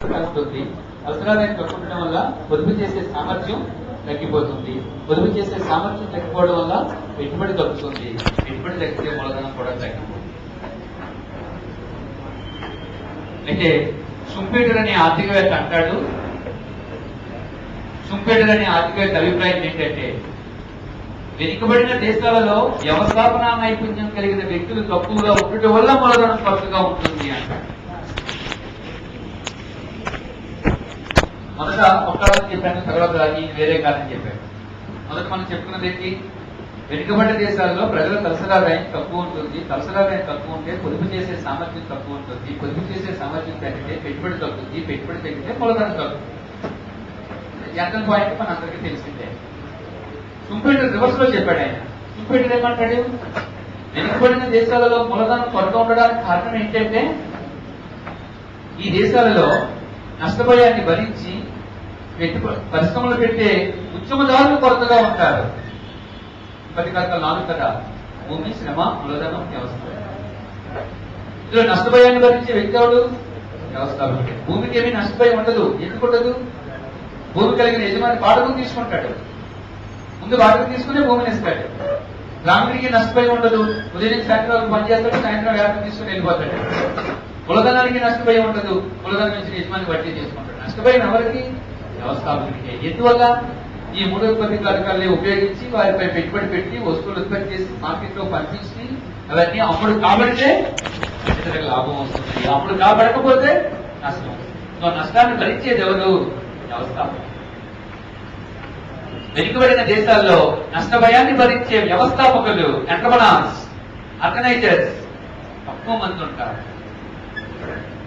ఉంటుంది. అవసరాలను కట్టుకుంటడం వల్ల పొదుపు చేసే సామర్థ్యం తగ్గిపోతుంది. పొదుపు చేసే సామర్థ్యం తగ్గిపోవడం వల్ల పెట్టుబడి తగ్గుతుంది. పెట్టుబడి తగ్గితే మూలధనం కూడా తగ్గిపోతుంది. అయితే షుంపేటర్ అనే ఆర్థికవేత్త అంటాడు, షుంపేటర్ అనే ఆర్థికవేత్త అభిప్రాయం ఏంటంటే, వెనుకబడిన దేశాలలో వ్యవస్థాపనా నైపుణ్యం కలిగిన వ్యక్తులు తక్కువగా ఉండటం వల్ల మూలధనం కొరతగా ఉంటుంది అంటారు. మొదట ఒక కారణం చెప్పాను, తర్వాత ఈ వేరే కారణం చెప్పాను. మొదట మనం చెప్పుకున్నది ఏంటి? వెనుకబడిన దేశాల్లో ప్రజల తలసరాదాయం తక్కువ ఉంటుంది. తలసరాదాయం తక్కువ ఉంటే పొదుపు చేసే సామర్థ్యం తక్కువ ఉంటుంది. పొదుపు చేసే సామర్థ్యం తగ్గితే పెట్టుబడి తగ్గుతుంది. పెట్టుబడి తగ్గితే మూలధనం తగ్గుతుంది. జనరల్ పాయింట్ మన అందరికీ తెలిసిందే. షుంపేటర్ రివర్స్ లో చెప్పాడు ఆయన. షుంపేటర్ ఏమంటాడు? వెనుకబడిన దేశాలలో మూలధనం కొరత ఉండడానికి కారణం ఏంటంటే, ఈ దేశాలలో నష్టభయాన్ని భరించి పరిశ్రమలు పెట్టే ఉద్యమదారులు కొరతగా ఉంటారు. పతికర్తలు 4 కదా: భూమి, శ్రమ, మూలధనం, వ్యవస్థ. ఇందులో నష్టభయాన్ని భరించే వ్యక్తి ఎవడు? వ్యవస్థాపకుడు. భూమికి ఏమీ నష్టభయం ఉండదు. ఎందుకు ఉండదు? భూమి కలిగిన యజమాని వాడకం తీసుకుంటాడు. ముందు వాడకం తీసుకునే భూమిని ఇస్తాడు. గ్రామీణికి నష్టభయం ఉండదు. ఉదయం నుంచి సాయంత్రం వరకు పనిచేస్తాడు, సాయంత్రం వ్యాపారం తీసుకుని వెళ్ళిపోతాడు. మూలధనానికి నష్టభయం ఉండదు. మూలధనం నుంచి యజమాని వడ్డీ చేసుకుంటాడు. నష్టభయం ఎవరికి? వ్యవస్థాపకుడికి. ఎందువల్ల? ఈ 3 ఉత్పత్తి కారకాలని ఉపయోగించి వారిపై పెట్టుబడి పెట్టి వస్తువులు ఉత్పత్తి చేసి మార్కెట్లో పంపించి అవన్నీ అమ్ముడు కాబడితే ఇతరులకు లాభం వస్తుంది. అమ్ముడు కాబడకపోతే నష్టం. నష్టాన్ని భరించేది ఎవరు? వ్యవస్థాపకుడు. వెనుకబడిన దేశాల్లో నష్టభయాన్ని భరించే వ్యవస్థాపకులు, ఎంటర్ప్రెనర్స్, ఆర్గనైజర్స్ తక్కువ మంది ఉంటారు.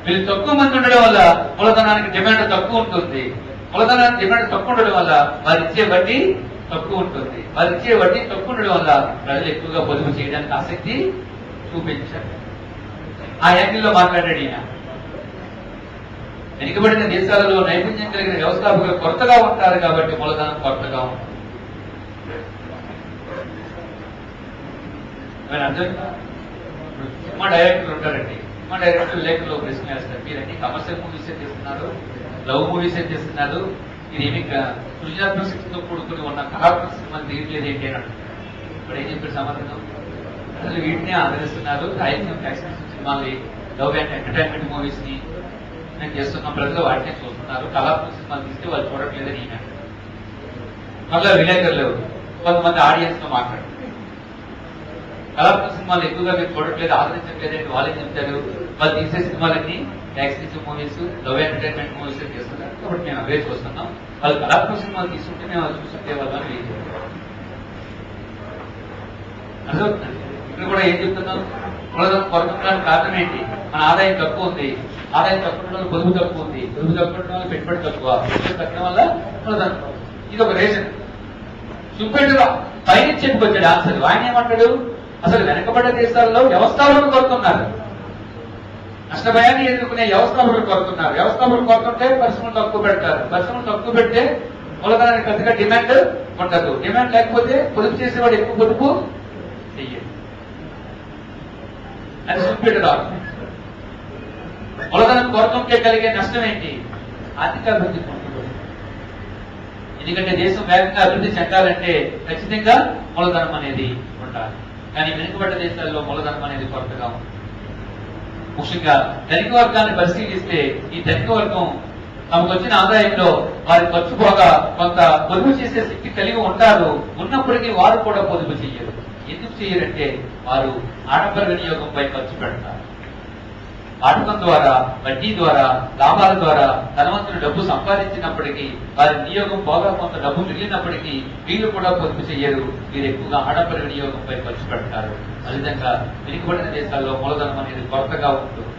వీళ్ళు తక్కువ మంది ఉండడం వల్ల మూలధనానికి డిమాండ్ తక్కువ ఉంటుంది. మూలధనానికి డిమాండ్ తక్కువ ఉండడం వల్ల వారు ఇచ్చే వడ్డీ తక్కువ ఉంటుంది. వారు ఇచ్చే వడ్డీ తక్కువ ఉండడం వల్ల ప్రజలు ఎక్కువగా పొదుపు చేయడానికి ఆసక్తి చూపించారు. ఆ యాంగిల్లో మాట్లాడాడు ఈయన. వెనుకబడిన దేశాలలో నైపుణ్యం కలిగిన వ్యవస్థాపకులు కొరతగా ఉంటారు కాబట్టి మూలధనం కొరతగా ఉంటుంది. సినిమా డైరెక్టర్లు ఉంటారండి. సినిమా డైరెక్టర్లు లేఖలో ప్రశ్న వేస్తారు, మీరన్నీ కమర్షియల్ మూవీసే చేస్తున్నారు, లవ్ మూవీసే చేస్తున్నారు, ఇది ఏమి సృజనాత్మక శక్తితో కూడుకుని ఉన్న కళాత్మక సినిమాలు తీయట్లేదు ఏంటి అని అంటారు. ఇప్పుడు ఏం చెప్పారు సమాధానం? అసలు వీటినే ఆదరిస్తున్నారు. సాహిత్యం ఫ్యాక్షన్ సినిమాలు, లవ్ అండ్ ఎంటర్టైన్మెంట్ మూవీస్ ని నేను చేస్తున్న ప్రజలు వాటినే చూస్తున్నారు. కళాత్మక సినిమాలు తీస్తే వాళ్ళు చూడట్లేదని ఈయన. మళ్ళీ విలేకరులు కొంతమంది ఆడియన్స్ తో మాట్లాడారు, కళాత్మక సినిమాలు ఎక్కువగా మీరు చూడట్లేదు, ఆదరించట్లేదంటే వాళ్ళే చెప్తారు. వాళ్ళు తీసే సినిమాలన్నీ accident movies, love entertainment movies చేస్తున్నారు కాబట్టి మేము అవే చూస్తున్నాం. వాళ్ళు కళాత్మక సినిమాలు తీసుకుంటే మేము అది చూస్తుంటే వాళ్ళని అర్థమవుతుంది. ఇక్కడ కూడా ఏం చెప్తున్నాం? మూలధనం కొరతడానికి కారణం ఏంటి? మన ఆదాయం తక్కువ ఉంది. ఆదాయం తక్కువ ఉండడం వల్ల పొదుపు తక్కువ ఉంది. పొదుపు తక్కువ ఉండడం వల్ల పెట్టుబడి తక్కువ. పెట్టుబడి తగ్గడం వల్ల మూలధనం. ఇది ఒక రీజన్. చూపెట్టుగా పైన చెప్పుకొచ్చాడు ఆన్సర్. ఆయన ఏమంటాడు? అసలు వెనకబడ్డ దేశాల్లో వ్యవస్థాపకులు కొడుతున్నారు. నష్టభయాన్ని ఎదుర్కొనే వ్యవస్థాపకులు కొడుతున్నారు. వ్యవస్థాపకులు కొడుతుంటే పరిశ్రమలు తక్కువ పెడతారు. పరిశ్రమలు తక్కువ పెడితే మూలధనానికి పెద్దగా డిమాండ్ ఉండదు. డిమాండ్ లేకపోతే పొదుపు చేసేవాడు ఎక్కువ పొదుపు చెయ్యదు. అది చూపెట్టారు. మూలధనం కొరతుంటే కలిగే నష్టం ఏంటి? ఆర్థిక అభివృద్ధి పొందుతుంది. ఎందుకంటే దేశం వేగంగా అభివృద్ధి చెందాలంటే ఖచ్చితంగా మూలధనం అనేది ఉండాలి. కానీ వెనుకబడ్డ దేశాల్లో మూలధనం అనేది కొరతగా ఉంది. ముఖ్యంగా ధనిక వర్గాన్ని పరిశీలిస్తే ఈ ధనిక వర్గం తమకు వచ్చిన ఆదాయంలో వారి ఖర్చు పోగా కొంత పొదుపు చేసే శక్తి కలిగి ఉంటారు. ఉన్నప్పటికీ వారు కూడా పొదుపు చెయ్యరు. ఎందుకు చెయ్యరంటే వారు ఆడంబర వినియోగంపై ఖర్చు పెడతారు. వాడకం ద్వారా, వడ్డీ ద్వారా, లాభాల ద్వారా ధనవంతులు డబ్బు సంపాదించినప్పటికీ వారి వినియోగం బాగా కొంత డబ్బు మిగిలినప్పటికీ వీళ్ళు కూడా పొదుపు చెయ్యరు. వీరు ఎక్కువగా ఆడంబర వినియోగంపై ఖర్చు పెడతారు. అదేవిధంగా వెనుకబడిన దేశాల్లో మూలధనం అనేది కొరతగా ఉంటుంది.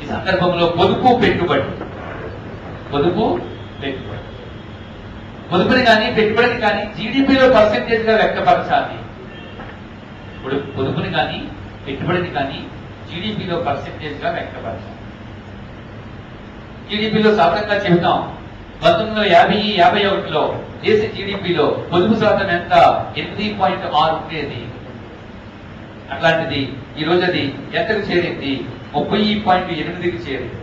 ఈ సందర్భంలో పొదుపు పెట్టుబడి, పొదుపుని కానీ పెట్టుబడిని కానీ జీడిపిలో పర్సెంటేజ్ గా వ్యక్తపరచాలి. పొదుపుని కానీ పెట్టుబడిని కానీ జీడిపిలో పర్సెంటేజ్ గా వ్యక్తపరచాలి. జీడిపిలో శాతంగా చెబుతాం. 1950-51లో దేశ జీడిపిలో పొదుపు శాతం ఎంత? 8.6 ఉండేది. అట్లాంటిది ఈ రోజు అది ఎంతకు చేరింది? 30.8కి చేరింది.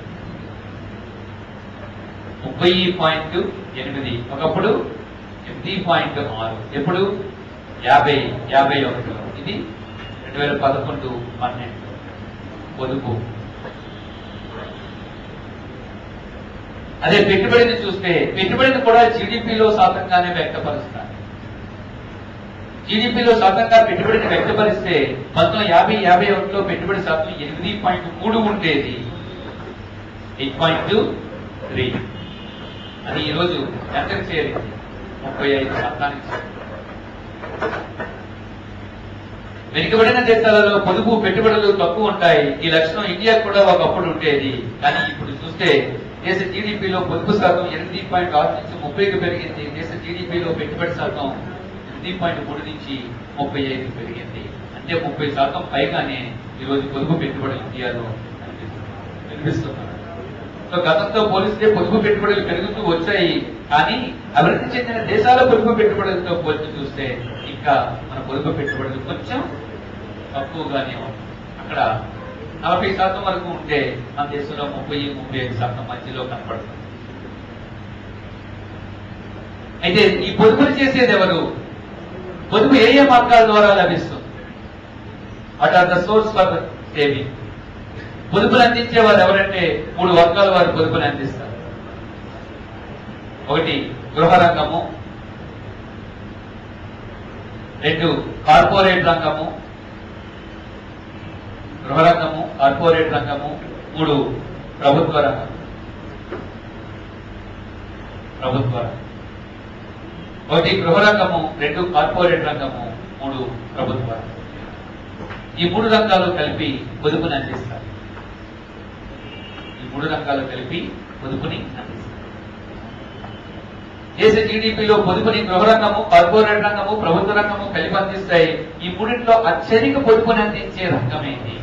30.8. ఒకప్పుడు 8.6. ఎప్పుడు 51లో. ఇది 2011-12 పొదుపు. అదే పెట్టుబడిని చూస్తే పెట్టుబడిని కూడా జీడిపిలో శాతంగానే వ్యక్తపరుస్తారు. జీడిపిలో శాతంగా పెట్టుబడిని వ్యక్తపరిస్తే 1950-51లో పెట్టుబడి శాతం 8.3 ఉండేది. 8.3. అది ఈరోజు ఎంతకు చేరింది? 35%. వెనుకబడిన దేశాలలో పొదుపు పెట్టుబడులు తక్కువ ఉంటాయి. ఈ లక్షణం ఇండియా కూడా ఒకప్పుడు ఉండేది. కానీ ఇప్పుడు చూస్తే దేశ జీడిపిలో పొదుపు శాతం 8.6 నుంచి 30కి పెరిగింది. దేశ జీడిపిలో పెట్టుబడి శాతం 8.3 నుంచి 35కి పెరిగింది. అంటే 30% పైగానే ఈరోజు పొదుపు పెట్టుబడులు ఇండియాలో కనిపిస్తున్నారు. సో గతంతో పోలిస్తే పొదుపు పెట్టుబడులు పెరుగుతూ వచ్చాయి. కానీ అభివృద్ధి చెందిన దేశాల పొదుపు పెట్టుబడులతో పోల్చి చూస్తే ఇంకా మన పొదుపు పెట్టుబడులు కొంచెం తక్కువగానే ఉంది. అక్కడ 40% వరకు ఉంటే మన దేశంలో 30-35% మధ్యలో కనపడుతుంది. అయితే ఈ పొదుపులు చేసేది ఎవరు? పొదుపు ఏ ఏ మార్గాల ద్వారా లభిస్తుంది? What are the source for saving? పొదుపులు అందించే వారు ఎవరంటే 3 వర్గాల వారు పొదుపులు అందిస్తారు. ఒకటి గృహ రంగము, 2 కార్పొరేట్ రంగము, గృహ రంగము, కార్పొరేట్ రంగము, 3 ప్రభుత్వ రంగం. ఒకటి గృహ రంగము, 2 కార్పొరేట్ రంగము, 3 ప్రభుత్వ రంగం. ఈ 3 రంగాలు కలిపి పొదుపుని అందిస్తారు. దేశ జీడిపిలో పొదుపుని గృహ రంగము, కార్పొరేట్ రంగము, ప్రభుత్వ రంగము కలిపి అందిస్తాయి. ఈ 3లో అత్యధిక పొదుపుని అందించే రంగం ఏంటి?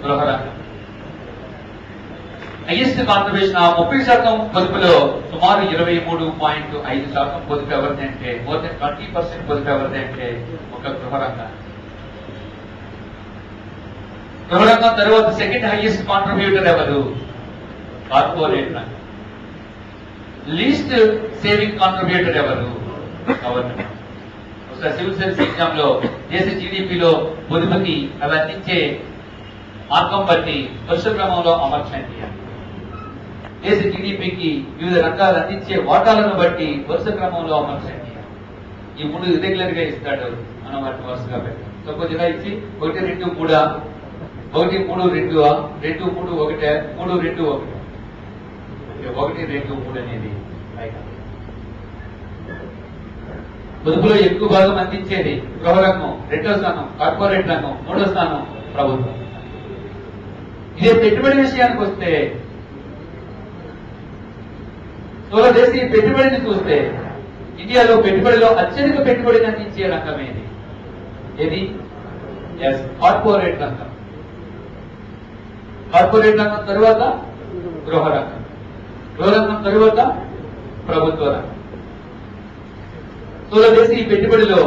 గృహ రంగం. హైయెస్ట్ కాంట్రిబ్యూషన్ 30% పొదుపులో సుమారు 23.5% పొదుపు ఎవరిది అంటే మోర్ దెన్ 20% పొదుపు ఎవరిది అంటే ఒక గృహ రంగం. గృహ రంగం తర్వాత సెకండ్ హైయెస్ట్ కాంట్రిబ్యూటర్ ఎవరు? కార్పొరేట్ రంగం. లీస్ట్ సేవింగ్ కాంట్రిబ్యూటర్ ఎవరు? గవర్నమెంట్. ఒకసారి సివిల్ సర్వీస్ ఎగ్జామ్ లో దేశ జీడిపిలో పొదుపుకి అవి అందించే మార్గం బట్టి వరుస క్రమంలో అమర్చండి. దేశ జీడిపికి వివిధ రంగాలు అందించే వాటాలను బట్టి వరుస క్రమంలో అమర్చండి. ఈ 3 ఇర్రెగ్యులర్ గా ఇస్తాడు, మనం వాటిని వరుసగా పెట్టాం. సపోజ్ ఇలా ఇచ్చి 1, 2, 3, 1, 3, 2, 2, 3, 1, 3, 2, 1, 1, 2, 3 అనేది పొదుపులో ఎక్కువ భాగం అందించేది గృహ రంగం, 2వ స్థానం కార్పొరేట్ రంగం, 3వ స్థానం ప్రభుత్వం. ఇదే పెట్టుబడి విషయానికి వస్తే దేశీయ పెట్టుబడిని చూస్తే ఇండియాలో పెట్టుబడిలో అత్యధిక పెట్టుబడిని అందించే రంగం ఏది? కార్పొరేట్ రంగం. కార్పొరేట్ రంగం తరువాత గృహ రంగం, గృహ రంగం తరువాత ప్రభుత్వ రంగం. దేశీయ పెట్టుబడిలో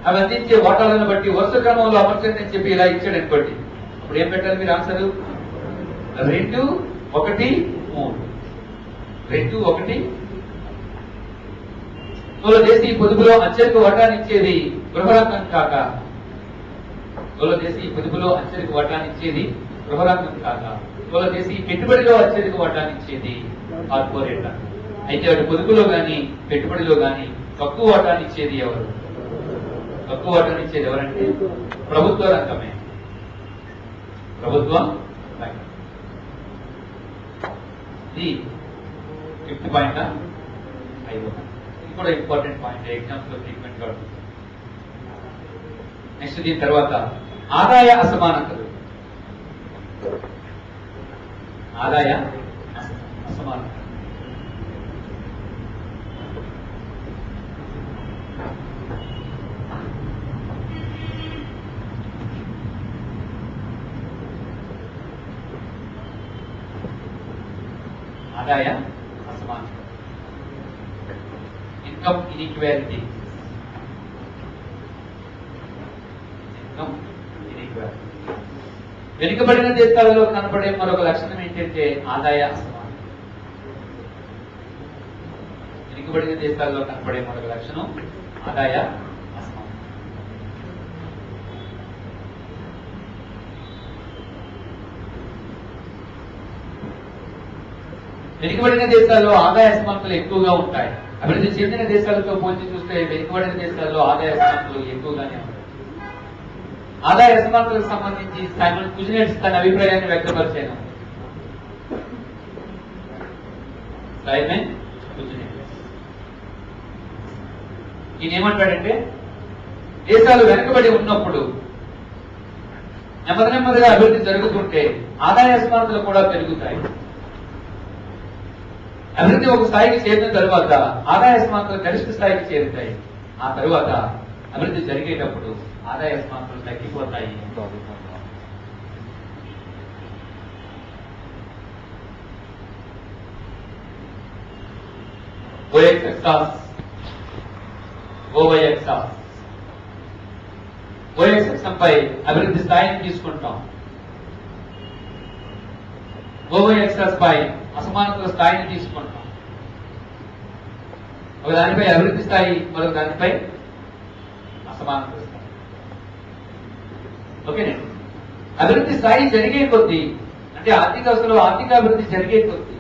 అవి అందించే వాటాలను బట్టి వరుస క్రమంలో అమర్చండి అని చెప్పి ఇలా ఇచ్చాడు అనుకోండి. ఇప్పుడు ఏం పెట్టాలి మీరు ఆన్సర్? 2, 1, 3. 2, 1. దేశీయ పొదుపులో అత్యధిక వాటానిచ్చేది గృహ రంగం కాక దేశీయ పొదుపులో అత్యధిక వాటానిచ్చేది గృహ రంగం కాక దేశీయ పెట్టుబడిలో అత్యధిక వాటానిచ్చేది కార్పొరేట్ రంగం. అయితే అటు పొదుపులో గాని పెట్టుబడిలో గాని తక్కువ వాటానిచ్చేది ఎవరు? తక్కువ వాటానిచ్చేది ఎవరంటే ప్రభుత్వ రంగమే. ప్రభుత్వ రంగం. ఇది 5th పాయింట్. ఇది కూడా ఇంపార్టెంట్ పాయింట్, ఎగ్జామ్స్ లో ఫ్రీక్వెంట్ గా ఉంటుంది. నెక్స్ట్ దీని తర్వాత ఆదాయ అసమానతలు. ఆదాయ అసమానత. ఆదాయ అసమానత. Income inequality. Income inequality. వెనుకబడిన దేశాలలో కనపడే మరొక లక్షణం ఏంటంటే ఆదాయ అసమానత. వెనుకబడిన దేశాల్లో కనపడే మరొక లక్షణం ఆదాయ అసమానత. వెనుకబడిన దేశాల్లో ఆదాయ అసమానతలు ఎక్కువగా ఉంటాయి. అభివృద్ధి చెందిన దేశాలతో పోల్చి చూస్తే వెనుకబడిన దేశాల్లో ఆదాయ అసమానతలు ఎక్కువగానే ఉంటాయి. ఆదాయ అసమానతలకు సంబంధించి సైమన్ కుజినెట్స్ తన అభిప్రాయాన్ని వ్యక్తపరిచాను. సైమన్ కుజినెట్స్ ఈయన ఏమంటాడంటే, దేశాలు వెనుకబడి ఉన్నప్పుడు నెమ్మదిగా అభివృద్ధి జరుగుతుంటే ఆదాయ అసమానతలు కూడా పెరుగుతాయి. అభివృద్ధి ఒక స్థాయికి చేరిన తరువాత ఆదాయ అసమానతలు గరిష్ట స్థాయికి చేరుతాయి. ఆ తరువాత అభివృద్ధి జరిగేటప్పుడు ఆదాయ అసమానతలు తగ్గిపోతాయి. పై అభివృద్ధి స్థాయిని తీసుకుంటాం. ఓవైఎక్సాస్ పై అసమానతల స్థాయిని తీసుకుంటాం. ఒక దానిపై అభివృద్ధి స్థాయి, మరొక దానిపై అసమానతల స్థాయి. ఓకేనండి. అభివృద్ధి స్థాయి జరిగే కొద్దీ, అంటే ఆర్థిక వ్యవస్థలో ఆర్థికాభివృద్ధి జరిగే కొద్దీ,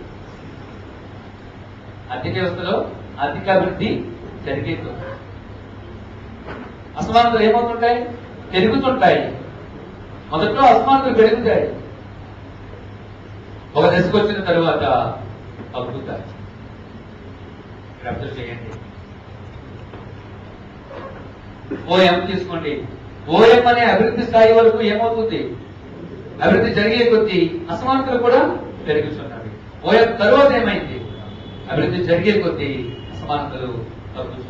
ఆర్థిక వ్యవస్థలో ఆర్థికాభివృద్ధి జరిగే కొద్దీ అసమానతలు ఏమవుతుంటాయి? పెరుగుతుంటాయి. మొదట్లో అసమానతలు పెరుగుతాయి, ఒక దశకు వచ్చిన తరువాత తగ్గుతాయి. అబ్జర్వ్ చేయండి. ఓఎం తీసుకోండి. ఓఎం అనే అభివృద్ధి స్థాయి వరకు ఏమవుతుంది? అభివృద్ధి జరిగే కొద్దీ అసమానతలు కూడా పెరుగుతున్నవి. ఓఎం తరువాత ఏమైంది? అభివృద్ధి జరిగే కొద్దీ అసమానతలు తగ్గుతున్నాయి.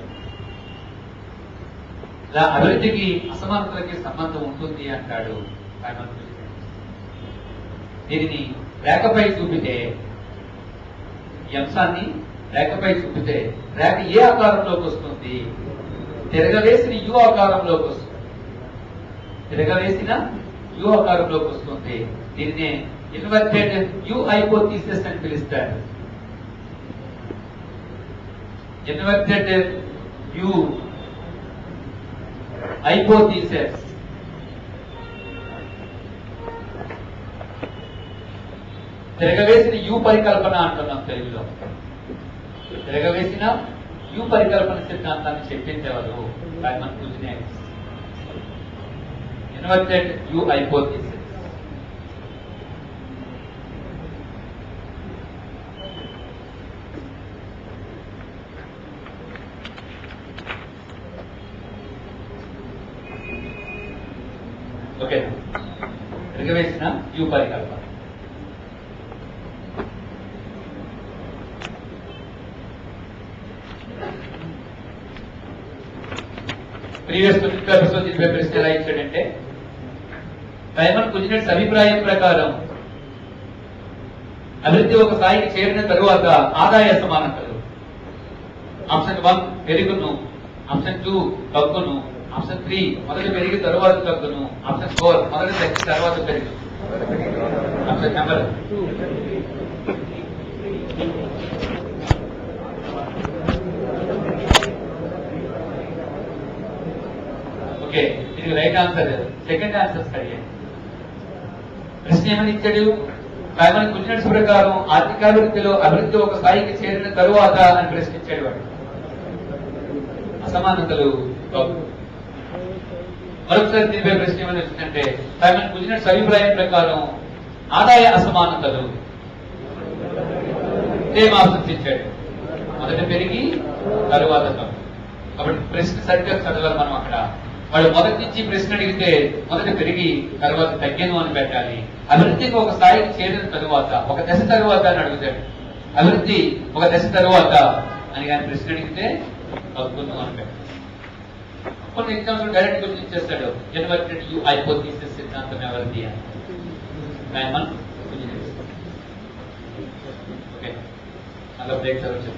ఇలా అభివృద్ధికి అసమానతలకి సంబంధం ఉంటుంది అంటాడు సైమన్ కుజినెట్స్. దీనిని రేఖపై చూపితే, ఈ అంశాన్ని రేఖపై చూపితే రేఖ ఏ ఆకారంలోకి వస్తుంది? తిరగవేసిన యు ఆకారంలోకి వస్తుంది. తిరగవేసిన యు ఆకారంలోకి వస్తుంది. దీన్నే ఇన్వర్టెడ్ యు హైపోథీసిస్ అని పిలుస్తారు. Inverted U hypothesis. తిరగవేసిన యు పరికల్పన అంటున్నాం తెలుగులో. తిరగవేసిన యు పరికల్పన సిద్ధాంతాన్ని చెప్పించేవారు Simon Kuznets. Inverted U hypothesis. Okay, తిరగవేసిన యు పరికల్పన. ప్రీవియస్ పేపర్స్ దీనిపై ప్రశ్న ఎలా ఇచ్చాడంటే, సైమన్ కుజినెట్స్ అభిప్రాయం ప్రకారం అభివృద్ధి ఒక స్థాయికి చేరిన తరువాత ఆదాయ సమానతలు ఆప్షన్ 1 పెరుగును, ఆప్షన్ 2 తగ్గును, ఆప్షన్ 3 మొదట పెరిగి తరువాత తగ్గును, ఆప్షన్ 4 మొదట తగ్గి తర్వాత పెరుగును. Option number 2. ఓకే, ఇది రైట్ ఆన్సర్. సెకండ్ ఆన్సర్ సరి. ప్రశ్న ఏమని ఇచ్చాడు? సైమన్ కుజినెట్స్ ప్రకారం ఆర్థికాభివృద్ధిలో అభివృద్ధి ఒక స్థాయికి చేరిన తరువాత అని ప్రశ్నించాడు వాడు. అసమానతలు మరొకసారి దీనిపై ప్రశ్న ఏమని వచ్చిందంటే, సైమన్ కుజినెట్స్ అభిప్రాయం ప్రకారం ఆదాయ అసమానతలు సేమ్ ఆప్షన్స్ ఇచ్చాడు. మొదట పెరిగి తరువాత తగ్గు. కాబట్టి ప్రశ్న సరిగ్గా చదవాలి మనం. అక్కడ వాడు మొదటి నుంచి ప్రశ్న అడిగితే మొదట పెరిగి తర్వాత తగ్గాను అని పెట్టాలి. అభివృద్ధికి ఒక స్థాయికి చేరిన తరువాత, ఒక దశ తరువాత అని అడుగుతాడు. అభివృద్ధి ఒక దశ తరువాత అని కానీ ప్రశ్న అడిగితే తగ్గును అని పెట్టాలి. కొన్ని ఎగ్జాంపుల్ డైరెక్ట్ క్వశ్చన్ ఇచ్చేస్తాడు. ఇన్వర్టెడ్ యు హైపోథీసిస్ సిద్ధాంతం ఎవరిది అని. సైమన్ కుజినెట్స్. ఓకే, అలా బ్రేక్ చదవచ్చు.